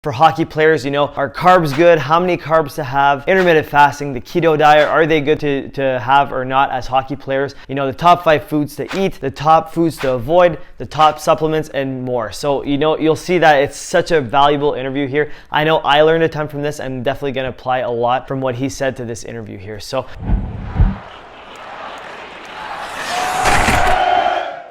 For hockey players, are carbs good? How many carbs to have? Intermittent fasting, the keto diet, are they good to have or not as hockey players? The top 5 foods to eat, the top foods to avoid, the top supplements, and more. So, you'll see that it's such a valuable interview here. I know I learned a ton from this. I'm definitely going to apply a lot from what he said to this interview here. So,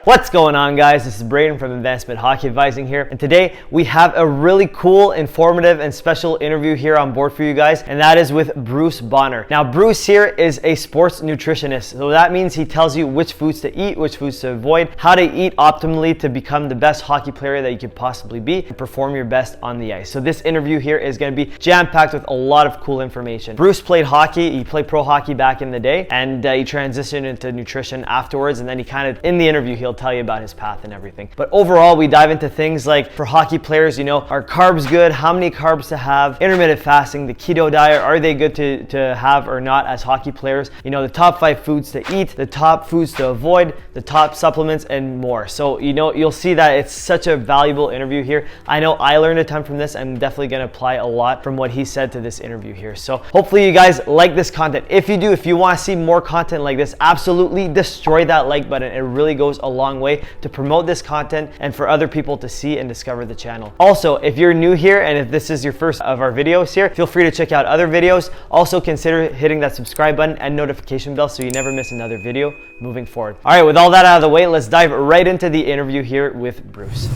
what's going on, guys? This is Braden from Advancement Hockey Advising here, and today we have a really cool, informative, and special interview here on board for you guys, and that is with Bruce Bonner. Now, Bruce here is a sports nutritionist, so that means he tells you which foods to eat, which foods to avoid, how to eat optimally to become the best hockey player that you could possibly be, and perform your best on the ice. So this interview here is going to be jam-packed with a lot of cool information. Bruce played hockey, he played pro hockey back in the day, and he transitioned into nutrition afterwards, and then he in the interview, he'll tell you about his path and everything. But overall, we dive into things like, for hockey players, are carbs good? How many carbs to have? Intermittent fasting, the keto diet, are they good to have or not as hockey players? The top 5 foods to eat, the top foods to avoid, the top supplements, and more. So, you'll see that it's such a valuable interview here. I know I learned a ton from this. I'm definitely going to apply a lot from what he said to this interview here. So hopefully you guys like this content. If you do, if you want to see more content like this, absolutely destroy that like button. It really goes a long way to promote this content and for other people to see and discover the channel. Also, if you're new here and if this is your first of our videos here, feel free to check out other videos. Also consider hitting that subscribe button and notification bell so you never miss another video moving forward. All right, with all that out of the way, let's dive right into the interview here with Bruce.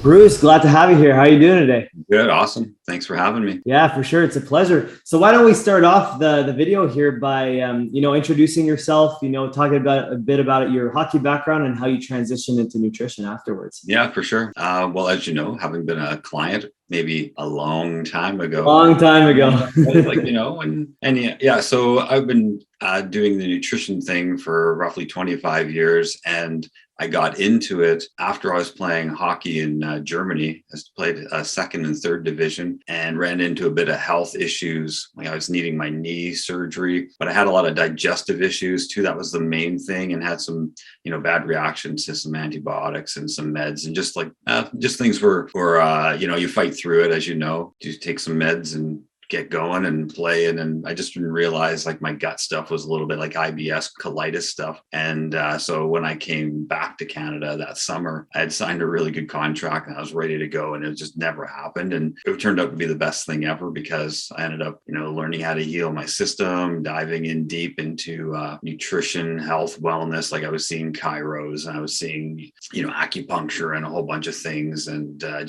Bruce, glad to have you here. How are you doing today? Good, awesome. Thanks for having me. Yeah, for sure. It's a pleasure. So why don't we start off the video here by, introducing yourself, talking about a bit about your hockey background and how you transitioned into nutrition afterwards. Yeah, for sure. Well, as you know, having been a client maybe a long time ago. So I've been doing the nutrition thing for roughly 25 years, and I got into it after I was playing hockey in Germany. I played second and third division and ran into a bit of health issues. Like I was needing my knee surgery, but I had a lot of digestive issues too. That was the main thing, and had some, bad reactions to some antibiotics and some meds, and just things where you fight through it, as you know. You take some meds and get going and play. And then I just didn't realize like my gut stuff was a little bit like IBS colitis stuff. And so when I came back to Canada that summer, I had signed a really good contract and I was ready to go, and it just never happened. And it turned out to be the best thing ever, because I ended up, learning how to heal my system, diving in deep into nutrition, health, wellness. Like I was seeing chiros and I was seeing, acupuncture and a whole bunch of things. And I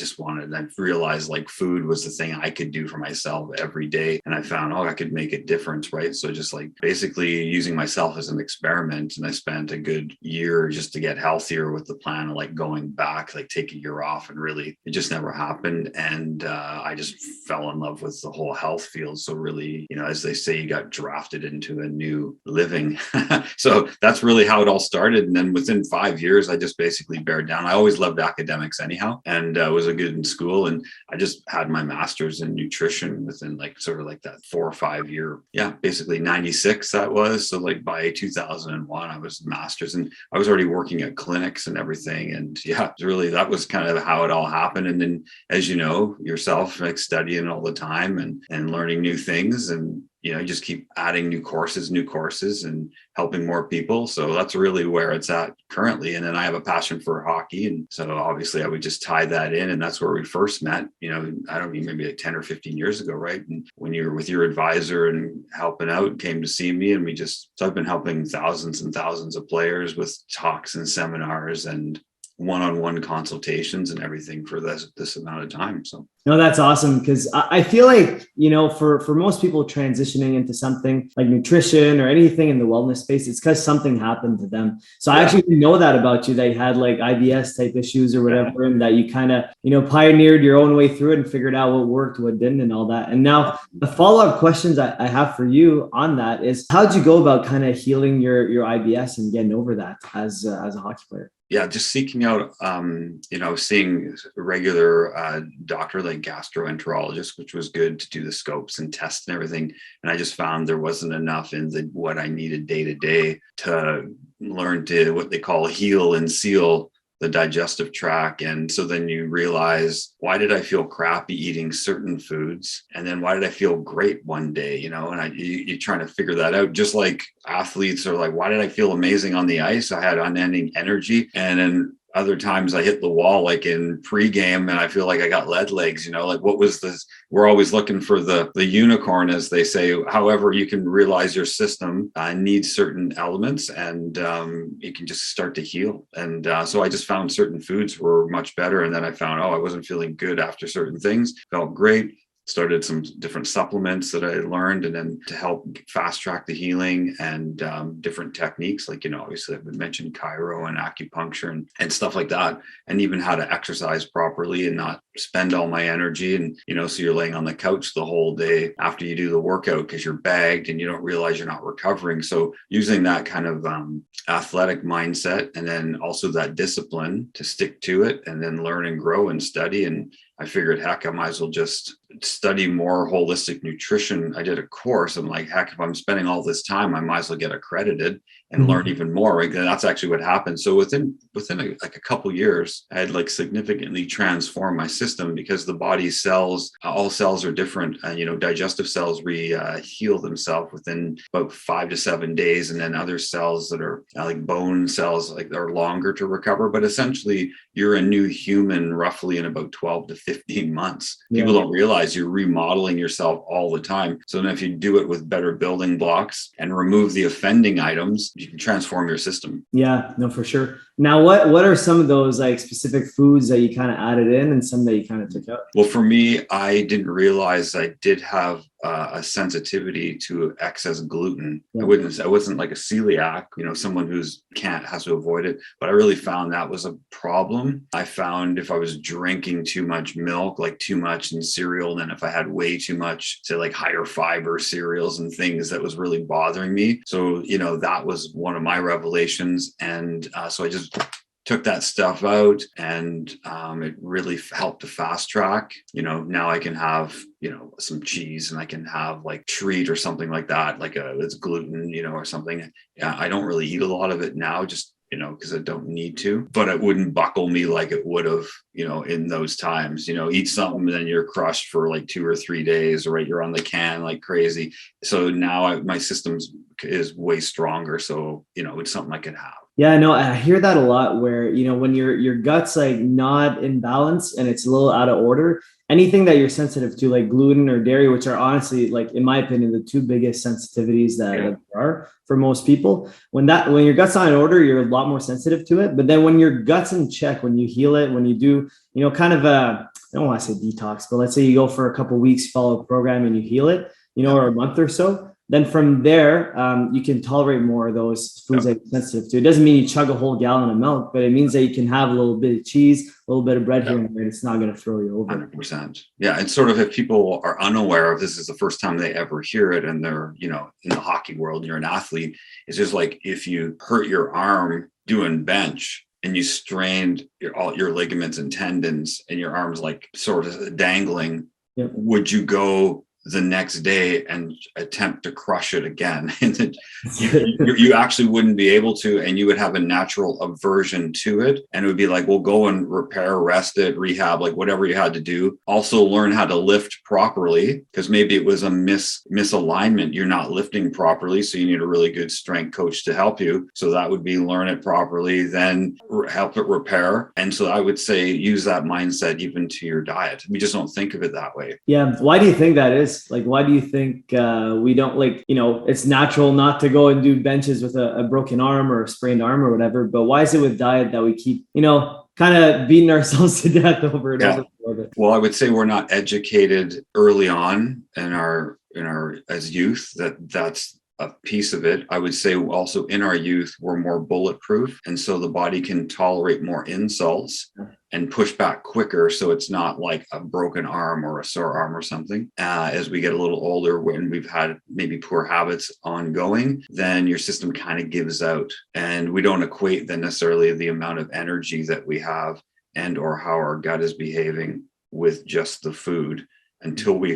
realized like food was the thing I could do for myself every day. And I found, I could make a difference, right? So just like basically using myself as an experiment. And I spent a good year just to get healthier with the plan of like going back, like take a year off, and really it just never happened. And I just fell in love with the whole health field. So really, as they say, you got drafted into a new living. So that's really how it all started. And then within 5 years, I just basically bared down. I always loved academics anyhow, and was a good in school. And I just had my master's in nutrition within like that 4 or 5 year, basically 96 that was. So like by 2001, I was master's, and I was already working at clinics and everything. And really, that was kind of how it all happened. And then, as you know yourself, like studying all the time and learning new things, and you just keep adding new courses and helping more people. So that's really where it's at currently. And then I have a passion for hockey. And so obviously I would just tie that in. And that's where we first met, I don't know, maybe like 10 or 15 years ago, right? And when you were with your advisor and helping out, came to see me, and so I've been helping thousands and thousands of players with talks and seminars and one-on-one consultations and everything for this amount of time. So no, that's awesome, because I feel like, for most people transitioning into something like nutrition or anything in the wellness space, it's because something happened to them. So I actually didn't know that about you, that you had like IBS type issues or whatever, and that you kind of, pioneered your own way through it and figured out what worked, what didn't, and all that. And now the follow-up questions I have for you on that is, how'd you go about kind of healing your IBS and getting over that as a hockey player? Yeah, just seeking out, seeing a regular doctor, like gastroenterologist, which was good to do the scopes and tests and everything. And I just found there wasn't enough in what I needed day to day to learn to what they call heal and seal the digestive tract. And so then you realize, why did I feel crappy eating certain foods? And then why did I feel great one day? And you're trying to figure that out. Just like athletes are like, why did I feel amazing on the ice? I had unending energy. And then other times I hit the wall, like in pregame, and I feel like I got lead legs, like what was this? We're always looking for the unicorn, as they say. However, you can realize your system needs certain elements, and you can just start to heal. And so I just found certain foods were much better. And then I found, I wasn't feeling good after certain things, felt great. Started some different supplements that I learned, and then to help fast track the healing, and different techniques, like, obviously I've mentioned chiro and acupuncture and stuff like that, and even how to exercise properly and not spend all my energy. And, so you're laying on the couch the whole day after you do the workout because you're bagged and you don't realize you're not recovering. So using that kind of athletic mindset, and then also that discipline to stick to it, and then learn and grow and study. And I figured, heck, I might as well just study more holistic nutrition. I did a course. I'm like, heck, if I'm spending all this time, I might as well get accredited and learn even more. Right? And that's actually what happened. So within a couple years, I had significantly transformed my system, because the body's cells, all cells are different. And, digestive cells heal themselves within about 5 to 7 days. And then other cells that are like bone cells, are longer to recover. But essentially, you're a new human roughly in about 12 to 15 months. People don't realize you're remodeling yourself all the time. So then if you do it with better building blocks and remove the offending items, you can transform your system. Yeah, no, for sure. Now, what are some of those specific foods that you kind of added in, and some that you kind of took out? Well, for me, I didn't realize I did have a sensitivity to excess gluten. I wasn't like a celiac, someone who's has to avoid it, but I really found that was a problem. I found if I was drinking too much milk, like too much in cereal, and then if I had way too much, say like higher fiber cereals and things, that was really bothering me. So, that was one of my revelations. And so I just took that stuff out, and it really helped to fast track. Now I can have, some cheese, and I can have like treat or something like that, it's gluten, or something. Yeah, I don't really eat a lot of it now, just because I don't need to, but it wouldn't buckle me like it would have, in those times. Eat something, and then you're crushed for like 2 or 3 days, right? You're on the can like crazy. So now my system is way stronger. So, it's something I can have. Yeah, no, I hear that a lot, where, when your gut's not in balance and it's a little out of order, anything that you're sensitive to, like gluten or dairy, which are honestly, in my opinion, the 2 biggest sensitivities that there are for most people. When your gut's not in order, you're a lot more sensitive to it. But then when your gut's in check, when you heal it, when you do, kind of I don't want to say detox, but let's say you go for a couple of weeks, follow a program, and you heal it, or a month or so. Then from there, you can tolerate more of those foods that you're sensitive to. It doesn't mean you chug a whole gallon of milk, but it means that you can have a little bit of cheese, a little bit of bread here and there. It's not going to throw you over. 100%. Yeah. It's sort of, if people are unaware of this, is the first time they ever hear it, and they're, in the hockey world, you're an athlete. It's just like if you hurt your arm doing bench, and you strained all your ligaments and tendons, and your arm's sort of dangling, would you go the next day and attempt to crush it again? And then you actually wouldn't be able to, and you would have a natural aversion to it. And it would be like, well, go and repair, rest it, rehab, whatever you had to do. Also learn how to lift properly, because maybe it was a misalignment. You're not lifting properly. So you need a really good strength coach to help you. So that would be learn it properly, then help it repair. And so I would say use that mindset even to your diet. We just don't think of it that way. Yeah. Why do you think that is? Why do you think we don't it's natural not to go and do benches with a broken arm or a sprained arm or whatever, but why is it with diet that we keep, kind of beating ourselves to death over and over? Well, I would say we're not educated early on in our as youth, that's a piece of it. I would say also in our youth, we're more bulletproof. And so the body can tolerate more insults and push back quicker. So it's not like a broken arm or a sore arm or something. As we get a little older, when we've had maybe poor habits ongoing, then your system kind of gives out. And we don't equate then necessarily the amount of energy that we have and or how our gut is behaving with just the food. until we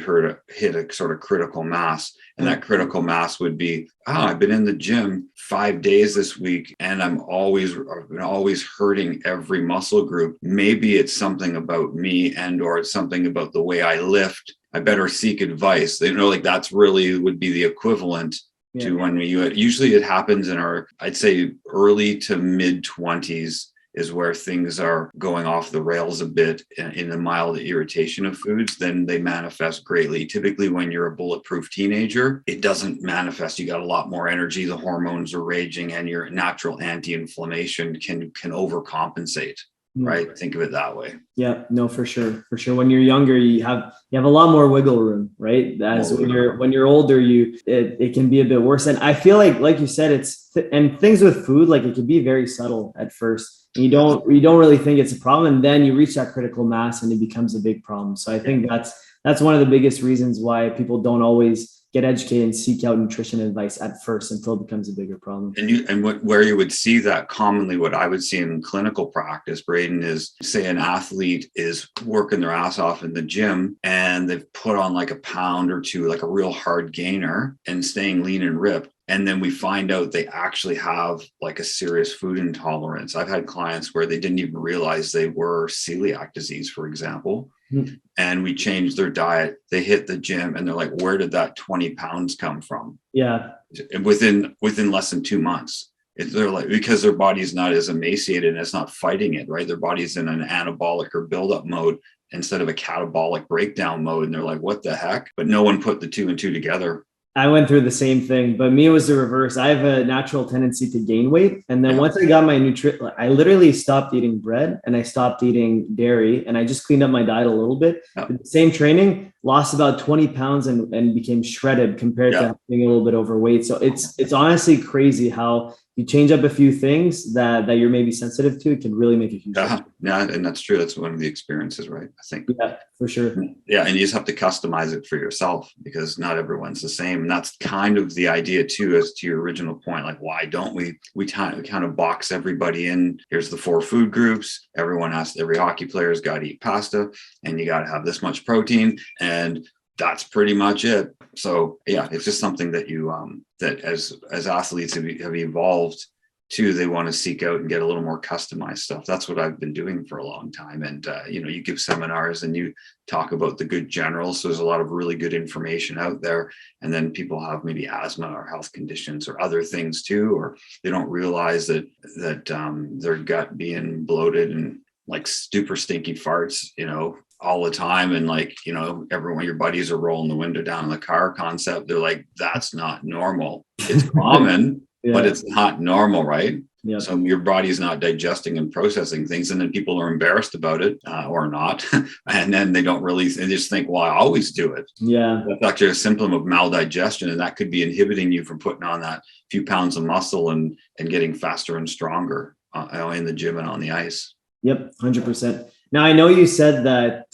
hit a sort of critical mass. And that critical mass would be, I've been in the gym 5 days this week and I've been always hurting every muscle group. Maybe it's something about me or it's something about the way I lift. I better seek advice. Like that's really would be the equivalent to when usually it happens in I'd say early to mid 20s is where things are going off the rails a bit in the mild irritation of foods. Then they manifest greatly. Typically when you're a bulletproof teenager, it doesn't manifest. You got a lot more energy, the hormones are raging, and your natural anti-inflammation can overcompensate. Right. Think of it that way. Yeah, no, for sure. When you're younger, you have a lot more wiggle room, right? When you're older, it can be a bit worse. And I feel like you said, and things with food, like it can be very subtle at first. And you don't really think it's a problem. And then you reach that critical mass and it becomes a big problem. So I think that's one of the biggest reasons why people don't always get educated and seek out nutrition advice at first until it becomes a bigger problem. Where you would see that commonly, what I would see in clinical practice, Braden, is say an athlete is working their ass off in the gym and they've put on like a pound or two, like a real hard gainer, and staying lean and ripped. And then we find out they actually have like a serious food intolerance. I've had clients where they didn't even realize they were celiac disease, for example. Mm-hmm. And we changed their diet. They hit the gym and they're like, where did that 20 pounds come from? Yeah. Within less than 2 months. They're like, because their body's not as emaciated and it's not fighting it, right? Their body's in an anabolic or buildup mode instead of a catabolic breakdown mode. And they're like, what the heck? But no one put the 2 and 2 together. I went through the same thing, but me, it was the reverse. I have a natural tendency to gain weight. And then once I got my nutrition, I literally stopped eating bread and I stopped eating dairy and I just cleaned up my diet a little bit. The same training, lost about 20 pounds and became shredded compared to being a little bit overweight. So it's difference. Honestly crazy how you change up a few things that you're maybe sensitive to. It can really make a huge difference. Yeah, and that's true. That's one of the experiences, right? I think. Yeah, for sure. Yeah, and you just have to customize it for yourself because not everyone's the same. And that's kind of the idea too, as to your original point. Like, why don't we kind of box everybody in? Here's the 4 food groups. Every hockey player's got to eat pasta, and you got to have this much protein, and that's pretty much it. So yeah, it's just something that you that as athletes have evolved to. They want to seek out and get a little more customized stuff. That's what I've been doing for a long time. And you give seminars and you talk about the good generals. So there's a lot of really good information out there. And then people have maybe asthma or health conditions or other things too, or they don't realize that their gut being bloated and like super stinky farts, all the time. And everyone, your buddies are rolling the window down in the car concept. They're like, that's not normal. It's common, but it's not normal, right? Yeah. So your body's not digesting and processing things. And then people are embarrassed about it or not. And then they just think, well, I always do it. Yeah. That's actually a symptom of maldigestion. And that could be inhibiting you from putting on that few pounds of muscle and getting faster and stronger in the gym and on the ice. Yep. 100%. Now, I know you said that,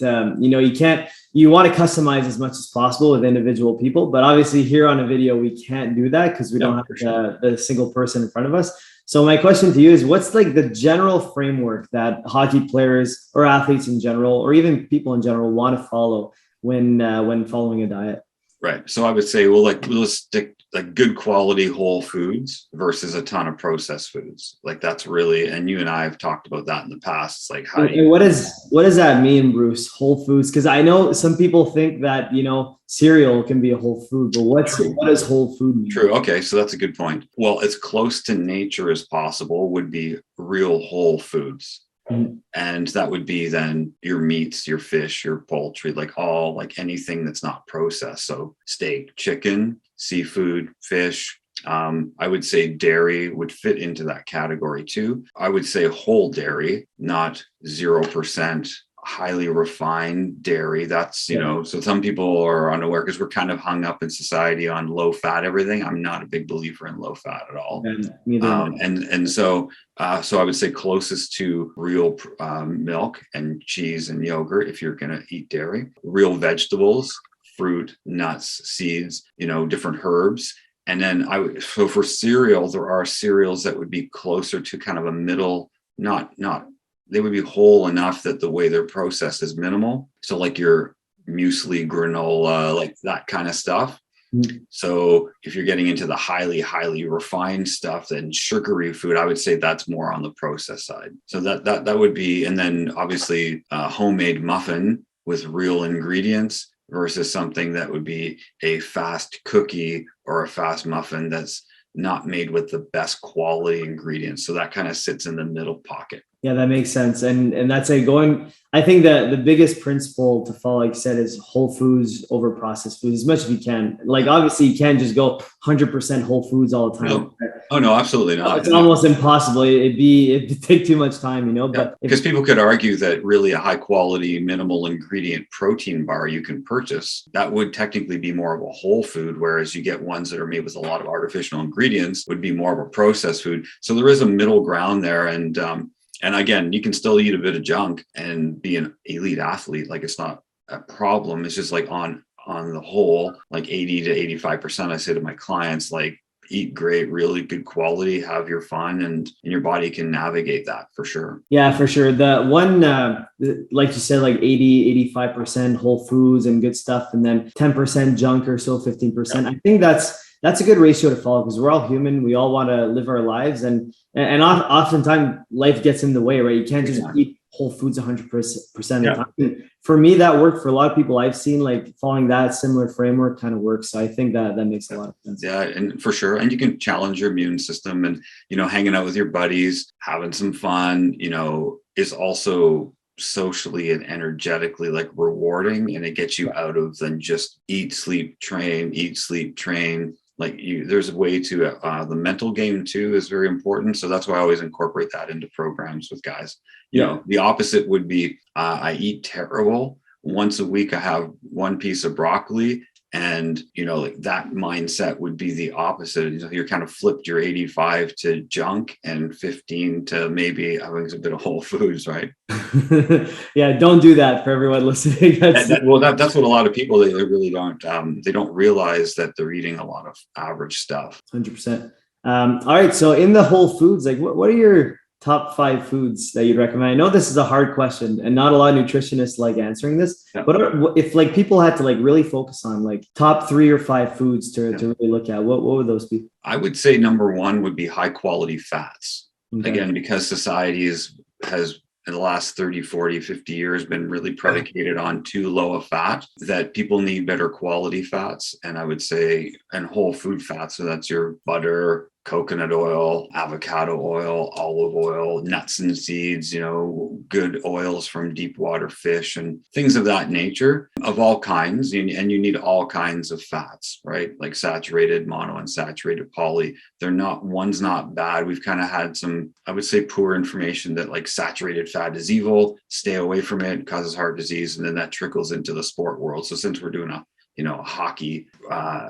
you want to customize as much as possible with individual people, but obviously here on a video, we can't do that because we don't have the single person in front of us. So my question to you is, what's like the general framework that hockey players or athletes in general, or even people in general, want to follow when following a diet? Right. So I would say, let's stick like good quality whole foods versus a ton of processed foods. Like that's really, and you and I have talked about that in the past. It's like, what does that mean, Bruce? Whole foods? Because I know some people think that, cereal can be a whole food, but what does whole food mean? True. Okay. So that's a good point. Well, as close to nature as possible would be real whole foods. Mm-hmm. And that would be then your meats, your fish, your poultry, like anything that's not processed. So steak, chicken, seafood, fish. I would say dairy would fit into that category too. I would say whole dairy, not 0% highly refined dairy. That's, so some people are unaware because we're kind of hung up in society on low fat everything. I'm not a big believer in low fat at all. So I would say closest to real milk and cheese and yogurt if you're going to eat dairy, real vegetables, fruit, nuts, seeds, different herbs. And then so for cereal, there are cereals that would be closer to kind of a middle, they would be whole enough that the way they're processed is minimal. So like your muesli, granola, like that kind of stuff. Mm. So if you're getting into the highly refined stuff, then sugary food, I would say that's more on the process side. So that would be, and then obviously a homemade muffin with real ingredients versus something that would be a fast cookie or a fast muffin that's not made with the best quality ingredients. So that kind of sits in the middle pocket. Yeah, that makes sense. And that's a going, I think that the biggest principle to follow, like you said, is whole foods over processed foods as much as you can. Like, obviously you can't just go 100% whole foods all the time. No. Oh no, absolutely not. It's almost impossible. It'd take too much time, you know, but because people could argue that really a high quality minimal ingredient protein bar you can purchase, that would technically be more of a whole food, whereas you get ones that are made with a lot of artificial ingredients would be more of a processed food. So there is a middle ground there. And again, you can still eat a bit of junk and be an elite athlete. Like, it's not a problem. It's just like on the whole, like 80 to 85%, I say to my clients, like, eat great, really good quality, have your fun, and your body can navigate that for sure. Yeah, for sure. The one, like you said, like 80, 85% whole foods and good stuff, and then 10% junk or so, 15%. I think that's a good ratio to follow, because we're all human. We all want to live our lives, and oftentimes life gets in the way, right? You can't just eat whole foods 100% of the time. And for me, that worked. For a lot of people I've seen, like, following that similar framework kind of works. So I think that makes a lot of sense. Yeah, and for sure. And you can challenge your immune system, and, hanging out with your buddies, having some fun, is also socially and energetically like rewarding, and it gets you out of than just eat, sleep, train. Like, there's a way to the mental game too is very important. So that's why I always incorporate that into programs with guys. The opposite would be I eat terrible. Once a week I have one piece of broccoli, and like that mindset would be the opposite. You're kind of flipped your 85 to junk and 15 to maybe having a bit of whole foods, right? Yeah, don't do that for everyone listening. That's what a lot of people, they really don't they don't realize that they're eating a lot of average stuff. 100%. All right, so in the whole foods, like, what are your top 5 foods that you'd recommend? I know this is a hard question, and not a lot of nutritionists like answering this. Yeah. But if like people had to like really focus on like top 3 or 5 foods to really look at, what would those be? I would say number 1 would be high quality fats. Okay. Again, because society has in the last 30, 40, 50 years been really predicated on too low a fat, that people need better quality fats. And I would say, and whole food fats. So that's your butter, coconut oil, avocado oil, olive oil, nuts and seeds, good oils from deep water fish and things of that nature, of all kinds. And you need all kinds of fats, right? Like saturated, monounsaturated, poly. One's not bad. We've kind of had some, I would say, poor information that like saturated fat is evil, stay away from it, causes heart disease. And then that trickles into the sport world. So since we're doing a hockey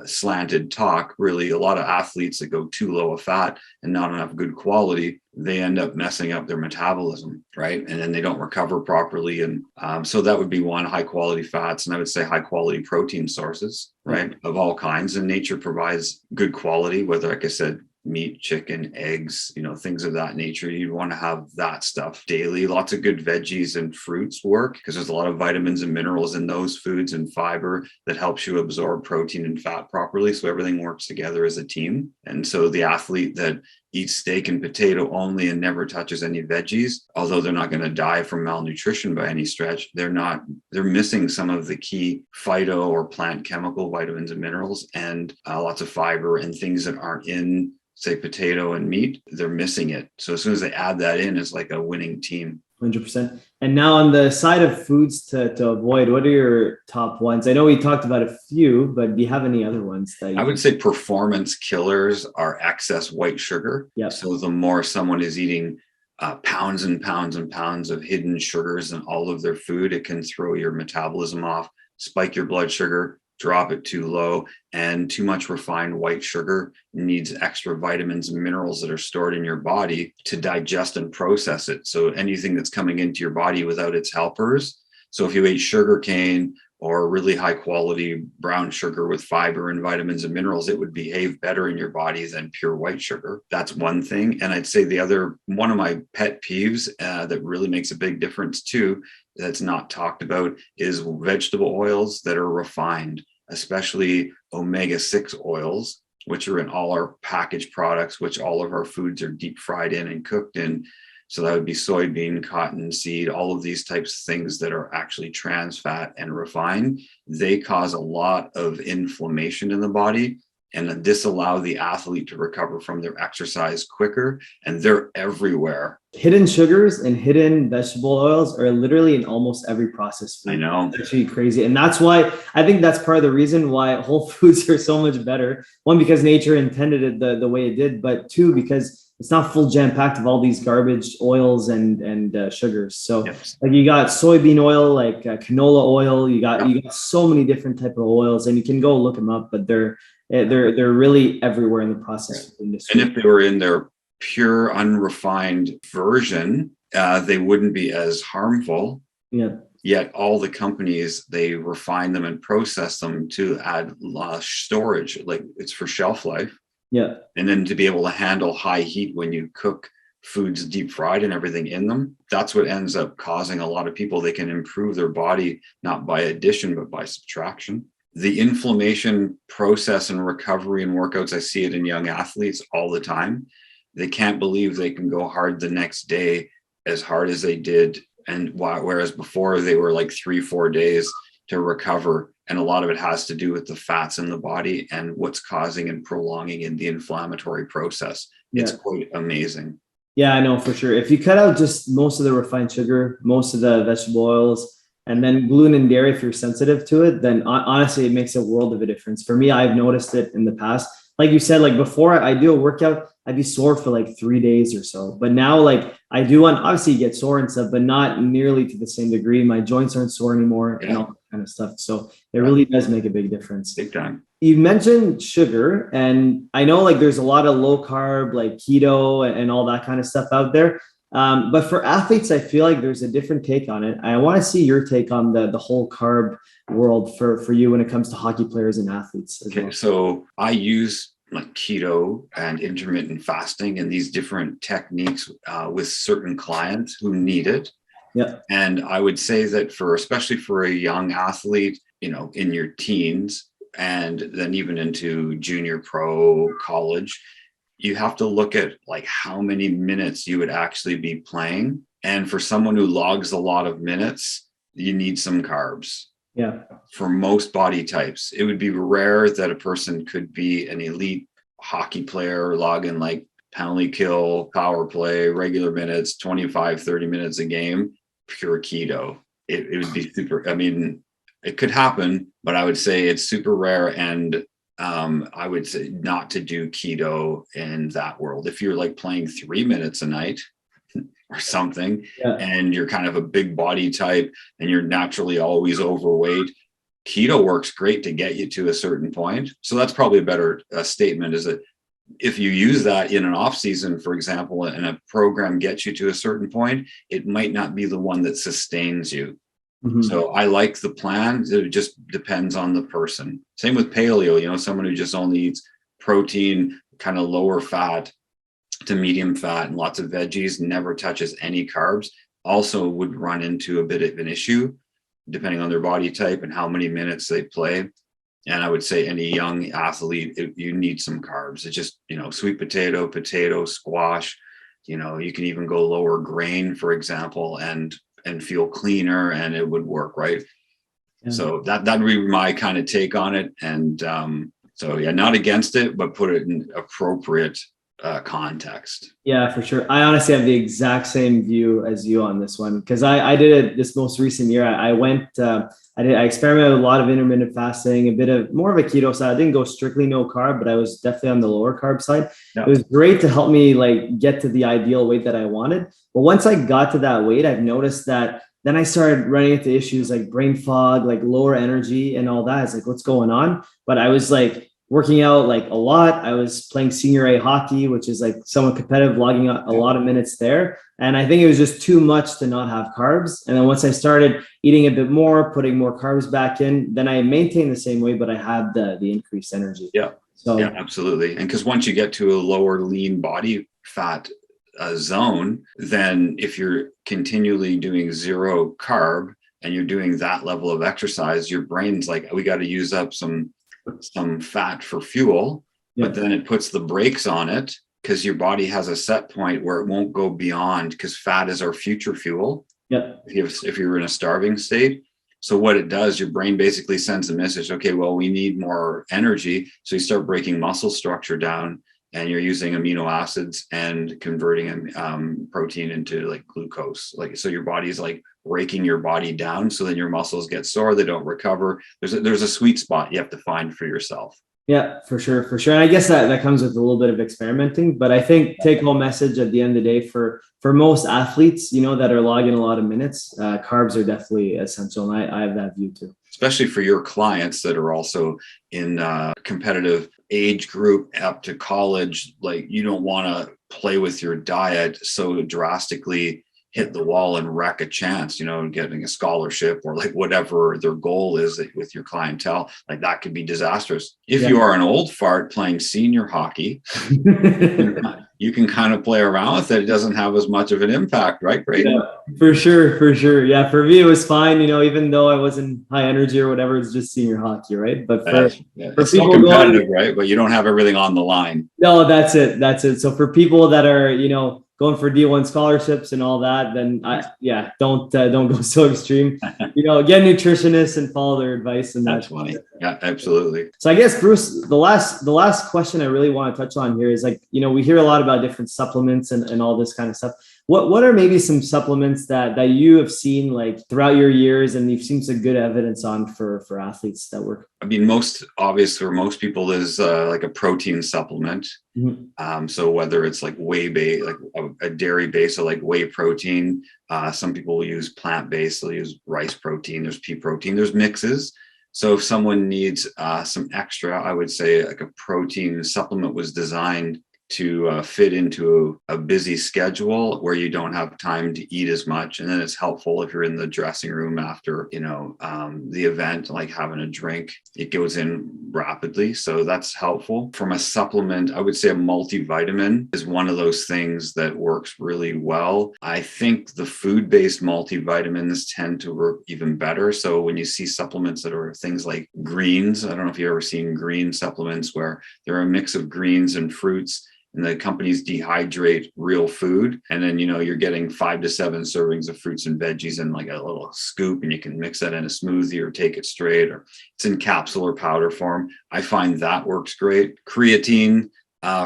slanted talk, really a lot of athletes that go too low a fat and not enough good quality, they end up messing up their metabolism, right? And then they don't recover properly. And so that would be one, high quality fats. And I would say high quality protein sources, right? Of all kinds. And nature provides good quality, whether, like I said, meat, chicken, eggs, things of that nature. You'd want to have that stuff daily. Lots of good veggies and fruits work, because there's a lot of vitamins and minerals in those foods, and fiber that helps you absorb protein and fat properly. So everything works together as a team. And so the athlete that eats steak and potato only and never touches any veggies, although they're not going to die from malnutrition by any stretch, they're missing some of the key phyto or plant chemical vitamins and minerals, and lots of fiber and things that aren't in, say, potato and meat. They're missing it. So as soon as they add that in, it's like a winning team. 100%. And now on the side of foods to avoid, what are your top ones? I know we talked about a few, but do you have any other ones that I would say performance killers are excess white sugar. Yeah. So the more someone is eating pounds and pounds and pounds of hidden sugars in all of their food, it can throw your metabolism off, spike your blood sugar, drop it too low. And too much refined white sugar needs extra vitamins and minerals that are stored in your body to digest and process it. So anything that's coming into your body without its helpers. So if you ate sugar cane or really high quality brown sugar with fiber and vitamins and minerals, it would behave better in your body than pure white sugar. That's one thing. And I'd say the other, one of my pet peeves that really makes a big difference too, that's not talked about, is vegetable oils that are refined, especially omega-6 oils, which are in all our packaged products, which all of our foods are deep fried in and cooked in. So that would be soybean, cottonseed, all of these types of things that are actually trans fat and refined. They cause a lot of inflammation in the body and disallow the athlete to recover from their exercise quicker. And they're everywhere. Hidden sugars and hidden vegetable oils are literally in almost every processed food. I know. It's actually crazy. And that's why I think that's part of the reason why whole foods are so much better. One, because nature intended it the way it did, but two, because it's not full jam packed of all these garbage oils and sugars. So Yes. like you got soybean oil, like canola oil, you got so many different type of oils, and you can go look them up, but they're really everywhere in the processed food industry. And if they were in their pure unrefined version, they wouldn't be as harmful. Yeah. Yet all the companies, they refine them and process them to add storage, like it's for shelf life. Yeah. And then to be able to handle high heat when you cook foods deep fried and everything in them, that's what ends up causing a lot of people. They can improve their body, not by addition, but by subtraction. The inflammation process and recovery and workouts, I see it in young athletes all the time. They can't believe they can go hard the next day as hard as they did. And whereas before they were like 3-4 days to recover. And a lot of it has to do with the fats in the body and what's causing and prolonging in the inflammatory process. It's quite amazing. Yeah, I know for sure. If you cut out just most of the refined sugar, most of the vegetable oils, and then gluten and dairy, if you're sensitive to it, then honestly, it makes a world of a difference. For me, I've noticed it in the past. Like you said, like before I do a workout, I'd be sore for like 3 days or so. But now, like I do want, obviously you get sore and stuff, but not nearly to the same degree. My joints aren't sore anymore and all that kind of stuff. So it really does make a big difference. Big time. You mentioned sugar, and I know like there's a lot of low carb, like keto and all that kind of stuff out there. But for athletes, I feel like there's a different take on it. I want to see your take on the whole carb world for you when it comes to hockey players and athletes as well. So I use like keto and intermittent fasting and these different techniques with certain clients who need it. Yeah. And I would say that especially for a young athlete, in your teens and then even into junior pro college, you have to look at like how many minutes you would actually be playing. And for someone who logs a lot of minutes, you need some carbs. Yeah. For most body types, it would be rare that a person could be an elite hockey player logging like penalty kill, power play, regular minutes, 25, 30 minutes a game, pure keto. It would be super, it could happen, but I would say it's super rare. And I would say not to do keto in that world. If you're like playing 3 minutes a night or something, and you're kind of a big body type and you're naturally always overweight, keto works great to get you to a certain point. So that's probably a better statement, is that if you use that in an off season, for example, and a program gets you to a certain point, it might not be the one that sustains you. Mm-hmm. So I like the plan. It just depends on the person. Same with paleo, someone who just only eats protein, kind of lower fat to medium fat and lots of veggies, never touches any carbs, also would run into a bit of an issue depending on their body type and how many minutes they play. And I would say any young athlete, you need some carbs. It's just, sweet potato, squash, you can even go lower grain, for example, and feel cleaner, and it would work, right? Yeah. So that would be my kind of take on it. And not against it, but put it in appropriate context. Yeah, for sure. I honestly have the exact same view as you on this one, because I did it this most recent year. I went, I experimented with a lot of intermittent fasting, a bit of more of a keto side. I didn't go strictly no carb, but I was definitely on the lower carb side. Yeah. It was great to help me like get to the ideal weight that I wanted. But once I got to that weight, I've noticed that then I started running into issues like brain fog, like lower energy and all that. It's like, what's going on? But I was like, working out like a lot. I was playing senior A hockey, which is like somewhat competitive, logging a lot of minutes there. And I think it was just too much to not have carbs. And then once I started eating a bit more, putting more carbs back in, then I maintained the same way, but I had the increased energy. Yeah. So yeah, absolutely. And because once you get to a lower lean body fat zone, then if you're continually doing zero carb and you're doing that level of exercise, your brain's like, we got to use up some fat for fuel, but then it puts the brakes on it because your body has a set point where it won't go beyond, because fat is our future fuel. If you're in a starving state. So what it does, your brain basically sends a message, okay, well, we need more energy. So you start breaking muscle structure down, and you're using amino acids and converting protein into like glucose. Like, so your body's like breaking your body down. So then your muscles get sore, they don't recover. There's a sweet spot you have to find for yourself. Yeah, for sure. And I guess that comes with a little bit of experimenting, but I think take home message at the end of the day for most athletes, you know, that are logging a lot of minutes, carbs are definitely essential. And I have that view too. Especially for your clients that are also in competitive age group up to college. Like, you don't want to play with your diet so drastically, hit the wall and wreck a chance, you know, getting a scholarship or like whatever their goal is with your clientele. Like, that could be disastrous. If you are an old fart playing senior hockey, you can kind of play around with it. It doesn't have as much of an impact, right, Braden? Yeah, for sure. Yeah, for me, it was fine, you know, even though I wasn't high energy or whatever, it's just senior hockey, right? But for it's people still competitive, right? But you don't have everything on the line. No, that's it. So for people that are, you know, going for D1 scholarships and all that, then don't go so extreme. You know, get nutritionists and follow their advice. And that's funny. Yeah, absolutely. So I guess, Bruce, the last question I really want to touch on here is, like, you know, we hear a lot about different supplements and all this kind of stuff. What are maybe some supplements that you have seen like throughout your years and you've seen some good evidence on for athletes that work? I mean, most obvious for most people is like a protein supplement. Mm-hmm. So whether it's like whey base, like a dairy base, or like whey protein, some people will use plant-based, they'll use rice protein, there's pea protein, there's mixes. So if someone needs some extra, I would say like a protein supplement was designed to fit into a busy schedule where you don't have time to eat as much. And then it's helpful if you're in the dressing room after, you know, the event, like having a drink, it goes in rapidly. So that's helpful. From a supplement, I would say a multivitamin is one of those things that works really well. I think the food-based multivitamins tend to work even better. So when you see supplements that are things like greens, I don't know if you've ever seen green supplements where they're a mix of greens and fruits, and the companies dehydrate real food. And then, you know, you're getting 5 to 7 servings of fruits and veggies in like a little scoop, and you can mix that in a smoothie or take it straight, or it's in capsule or powder form. I find that works great. Creatine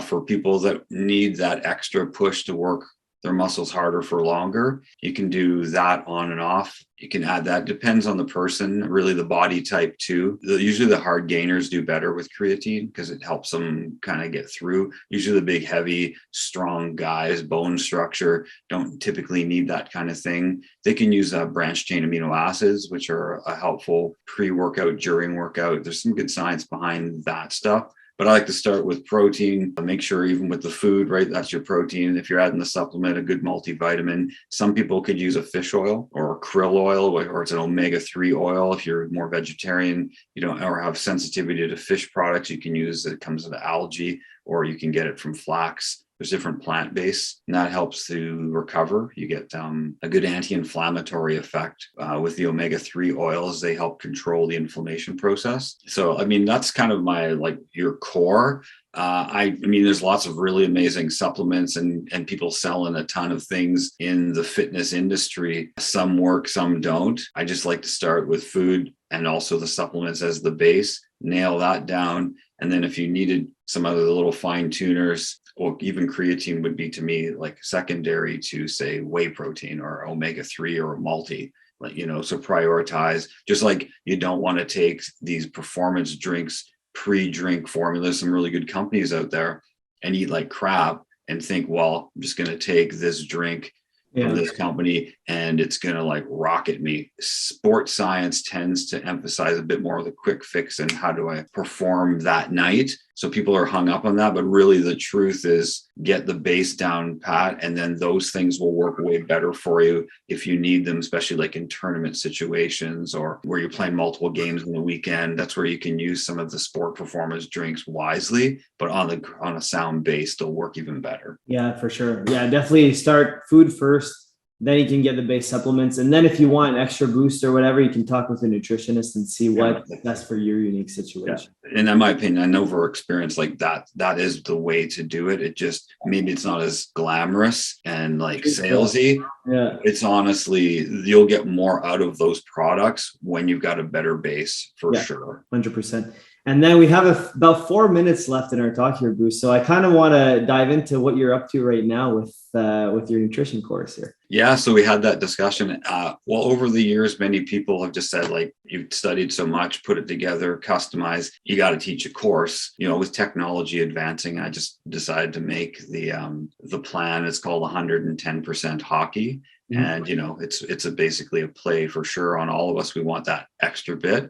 for people that need that extra push to work their muscles harder for longer. You can do that on and off. You can add that. Depends on the person, really the body type too. Usually the hard gainers do better with creatine because it helps them kind of get through. Usually the big, heavy, strong guys, bone structure, don't typically need that kind of thing. They can use branched chain amino acids, which are a helpful pre-workout, during workout. There's some good science behind that stuff. But I like to start with protein. Make sure even with the food, right, that's your protein. If you're adding the supplement, a good multivitamin. Some people could use a fish oil or krill oil, or it's an omega-3 oil. If you're more vegetarian, you don't, or have sensitivity to fish products, you can use it. Comes with algae, or you can get it from flax. There's different plant-based, and that helps to recover. You get a good anti-inflammatory effect with the omega-3 oils. They help control the inflammation process. So, I mean, that's kind of my, like, your core. I mean, there's lots of really amazing supplements and people selling a ton of things in the fitness industry. Some work, some don't. I just like to start with food and also the supplements as the base, nail that down. And then if you needed some other little fine tuners, or even creatine would be to me like secondary to, say, whey protein or omega-3 or a multi, like, you know, so prioritize. Just like you don't want to take these performance drinks, pre-drink formulas, some really good companies out there, and eat like crap and think, well, I'm just going to take this drink from this company and it's going to like rocket me. Sports science tends to emphasize a bit more of the quick fix and how do I perform that night. So people are hung up on that, but really the truth is get the base down pat, and then those things will work way better for you if you need them, especially like in tournament situations or where you're playing multiple games in the weekend. That's where you can use some of the sport performance drinks wisely, but on a sound base, they'll work even better. Yeah, for sure. Yeah, definitely start food first. Then you can get the base supplements. And then if you want an extra boost or whatever, you can talk with a nutritionist and see what's best for your unique situation. Yeah. And in my opinion, I know for experience like that is the way to do it. It just, maybe it's not as glamorous and like salesy. Yeah. It's honestly, you'll get more out of those products when you've got a better base for sure. 100%. And then we have about 4 minutes left in our talk here, Bruce. So I kind of want to dive into what you're up to right now with your nutrition course here. Yeah, so we had that discussion. Well, over the years, many people have just said, like, you've studied so much, put it together, customize. You got to teach a course. You know, with technology advancing, I just decided to make the plan. It's called 110% hockey. Mm-hmm. And, you know, it's basically a play for sure on all of us. We want that extra bit.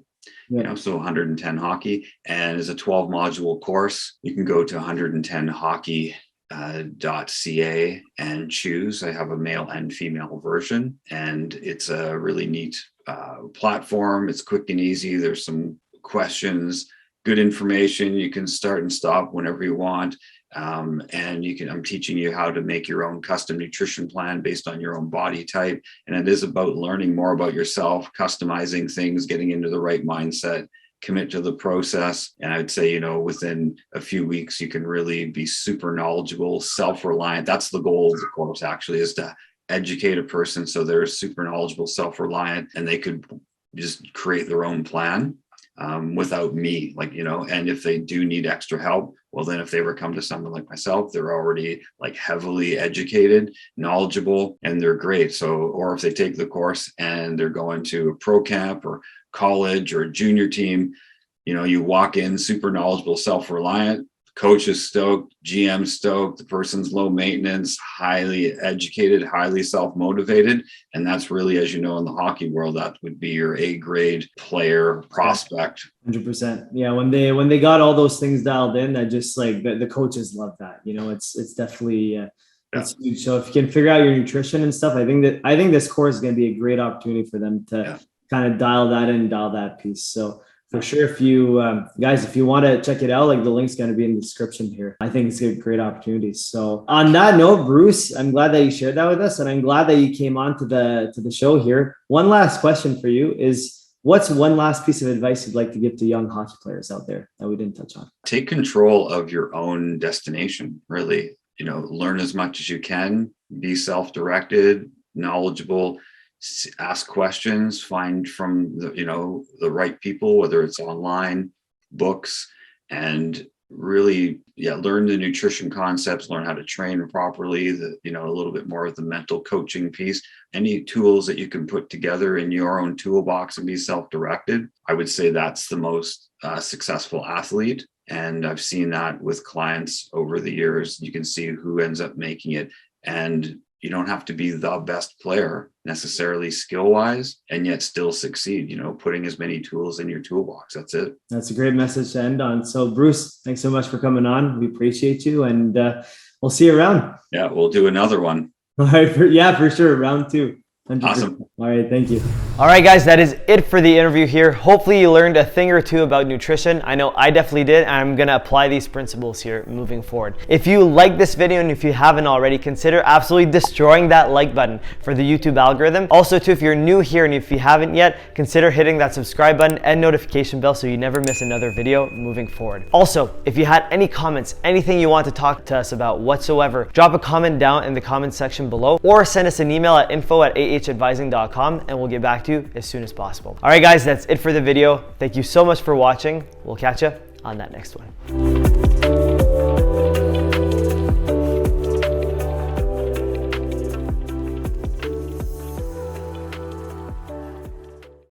You know, so 110 hockey, and as a 12 module course, you can go to 110hockey.ca and choose. I have a male and female version, and it's a really neat platform. It's quick and easy. There's some questions, good information. You can start and stop whenever you want. And I'm teaching you how to make your own custom nutrition plan based on your own body type. And it is about learning more about yourself, customizing things, getting into the right mindset, commit to the process. And I'd say, you know, within a few weeks, you can really be super knowledgeable, self-reliant. That's the goal of the course, actually, is to educate a person so they're super knowledgeable, self-reliant, and they could just create their own plan. Without me, like, you know, and if they do need extra help, well, then if they ever come to someone like myself, they're already like heavily educated, knowledgeable, and they're great. So, or if they take the course and they're going to a pro camp or college or a junior team, you know, you walk in super knowledgeable, self-reliant, coach is stoked, GM stoked, the person's low maintenance, highly educated, highly self-motivated. And that's really, as you know, in the hockey world, that would be your A grade player prospect. 100%. Yeah. When they got all those things dialed in, that just like the coaches love that, you know, it's definitely, it's huge. So if you can figure out your nutrition and stuff, I think this course is going to be a great opportunity for them to kind of dial that in, dial that piece. So for sure, if you guys, if you want to check it out, like the link's going to be in the description here. I think it's a great opportunity. So on that note, Bruce, I'm glad that you shared that with us, and I'm glad that you came on to the show here. One last question for you is, what's one last piece of advice you'd like to give to young hockey players out there that we didn't touch on? Take control of your own destination, really. You know, learn as much as you can, be self-directed, knowledgeable, ask questions, find from the right people, whether it's online, books, and really learn the nutrition concepts, learn how to train properly, a little bit more of the mental coaching piece, any tools that you can put together in your own toolbox and be self-directed. I would say that's the most successful athlete. And I've seen that with clients over the years. You can see who ends up making it. And you don't have to be the best player necessarily skill-wise and yet still succeed, putting as many tools in your toolbox. That's it. That's a great message to end on. So Bruce, thanks so much for coming on. We appreciate you, and we'll see you around. Yeah, we'll do another one. All right. For sure. Round 2. 100%. Awesome. All right. Thank you. All right, guys, that is it for the interview here. Hopefully you learned a thing or two about nutrition. I know I definitely did, and I'm gonna apply these principles here moving forward. If you like this video, and if you haven't already, consider absolutely destroying that like button for the YouTube algorithm. Also, too, if you're new here and if you haven't yet, consider hitting that subscribe button and notification bell so you never miss another video moving forward. Also, if you had any comments, anything you want to talk to us about whatsoever, drop a comment down in the comment section below, or send us an email at info@ahadvising.com, and we'll get back to you as soon as possible. All right, guys, that's it for the video. Thank you so much for watching. We'll catch you on that next one.